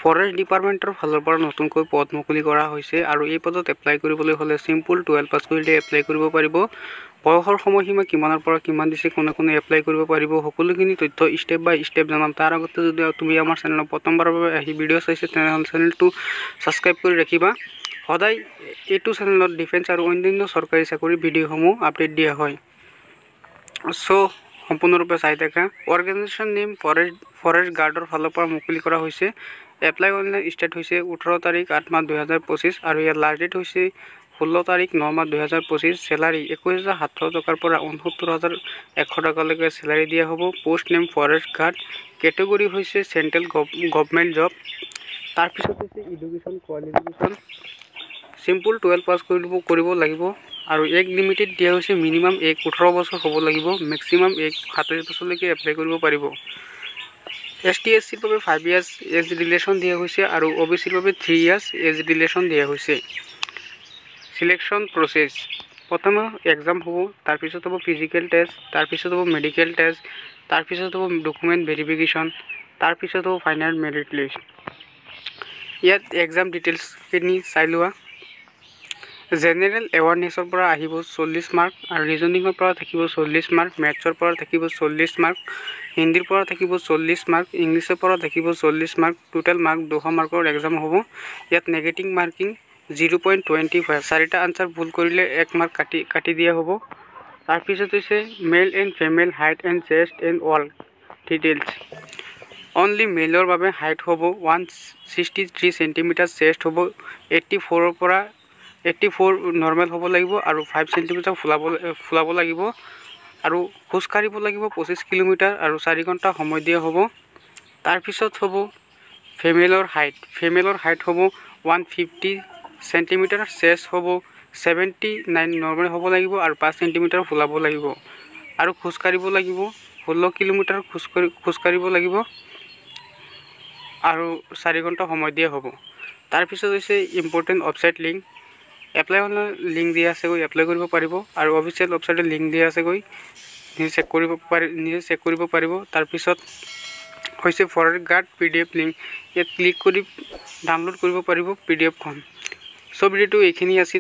Forest ডিপাৰ্টমেণ্টৰ ফালৰ পৰা নতুনকৈ পদ মুকলি কৰা হৈছে আৰু এই পদত এপ্লাই কৰিবলৈ হ'লে চিম্পল 12 পাছ কৰিলে এপ্লাই কৰিব পাৰিব। বয়সৰ সময়সীমা কিমানৰ পৰা কিমান দিছে, কোনে কোনে এপ্লাই কৰিব পাৰিব, সকলোখিনি তথ্য ষ্টেপ বাই ষ্টেপ জনাম। তাৰ আগতে যদি তুমি আমাৰ চেনেলত প্ৰথমবাৰৰ বাবে আহি ভিডিঅ' চাইছে তেনেহ'লে চেনেলটো ছাবস্ক্ৰাইব কৰি ৰাখিবা। সদায় এইটো চেনেলত ডিফেন্স আৰু অন্যান্য চৰকাৰী চাকৰিৰ ভিডিঅ'সমূহ আপডেট দিয়া হয়। সম্পূৰ্ণৰূপে চাই থাকা। অৰ্গেনাইজেশ্যন নেম ফৰেষ্ট গাৰ্ডৰ ফালৰ পৰা মুকলি কৰা হৈছে। এপ্লাই অনলাইন ষ্টাৰ্ট হৈছে 18 তাৰিখ 8 মাহ 2025 আৰু ইয়াৰ লাষ্ট ডেট হৈছে 16 তাৰিখ 9 মাহ 2025। চেলাৰী 21,700 টকাৰ পৰা 69,100 টকালৈকে চেলাৰী দিয়া হ'ব। Post name forest guard. Category হৈছে চেণ্ট্ৰেল গভৰ্ণমেণ্ট জব। তাৰপিছত হৈছে এডুকেশ্যন কোৱালিফিকেশ্যন। চিম্পল 12 পাছ কৰিব লাগিব আৰু এজ লিমিটেড দিয়া হৈছে মিনিমাম এজ 18 বছৰ হ'ব লাগিব, মেক্সিমাম এজ 27 বছৰলৈকে এপ্লাই কৰিব পাৰিব। ST/SCৰ বাবে 5 ইয়াৰ্ছ এজ ৰিলেশ্যন দিয়া হৈছে আৰু OBCৰ বাবে 3 ইয়াৰ্ছ এজ ৰিলেশ্যন দিয়া হৈছে। চিলেকশ্যন প্ৰচেছ: প্ৰথমে এক্সাম হ'ব, তাৰপিছত হ'ব ফিজিকেল টেষ্ট, তাৰপিছত হ'ব মেডিকেল টেষ্ট, তাৰপিছত হ'ব ডকুমেণ্ট ভেৰিফিকেশ্যন, তাৰপিছত হ'ব ফাইনেল মেৰিট লিষ্ট। ইয়াত এক্সাম ডিটেইলছখিনি চাই লোৱা। জেনেৰেল এৱাৰনেছৰ পৰা আহিব 40 মাৰ্ক আৰু ৰিজনিঙৰ পৰা থাকিব 40 মাৰ্ক, মেথছৰ পৰা থাকিব 40 মাৰ্ক, হিন্দীৰ পৰা থাকিব 40 মাৰ্ক, ইংলিছৰ পৰা থাকিব 40 মাৰ্ক, টোটেল মাৰ্ক 200 মাৰ্কৰ এক্সাম হ'ব। ইয়াত নেগেটিভ মাৰ্কিং 0.25, 4টা আনচাৰ ভুল কৰিলে 1 মাৰ্ক কাটি দিয়া হ'ব। তাৰপিছত হৈছে মেল এণ্ড ফিমেল হাইট এণ্ড চেষ্ট এণ্ড অল ডিটেইলছ। অনলি মেলৰ বাবে হাইট হ'ব 163 চেণ্টিমিটাৰ, চেষ্ট হ'ব 84ৰ পৰা 84 নৰ্মেল হ'ব লাগিব আৰু 5 চেণ্টিমিটাৰ ফুলাব লাগিব আৰু খোজকাঢ়িব লাগিব 25 কিলোমিটাৰ আৰু 4 ঘণ্টা সময় দিয়া হ'ব। তাৰপিছত হ'ব ফিমেলৰ হাইট হ'ব 150 চেণ্টিমিটাৰ, চেষ্ট হ'ব 79 নৰ্মেল হ'ব লাগিব আৰু 5 চেণ্টিমিটাৰ ফুলাব লাগিব আৰু খোজকাঢ়িব লাগিব 16 কিলোমিটাৰ খোজকাঢ়িব লাগিব আৰু 4 ঘণ্টা সময় দিয়া হ'ব। তাৰপিছত হৈছে important website link. Apply online link দিয়া আছে, গৈ এপ্লাই কৰিব পাৰিব আৰু অফিচিয়েল ৱেবছাইটৰ লিংক দিয়া আছে, গৈ নিজে চেক কৰিব পাৰিব। তাৰপিছত হৈছে ফৰেষ্ট গাৰ্ড PDF লিংক, ইয়াত ক্লিক কৰি ডাউনলোড কৰিব পাৰিব PDFখন। ভিডিঅ'টো এইখিনি আছিল।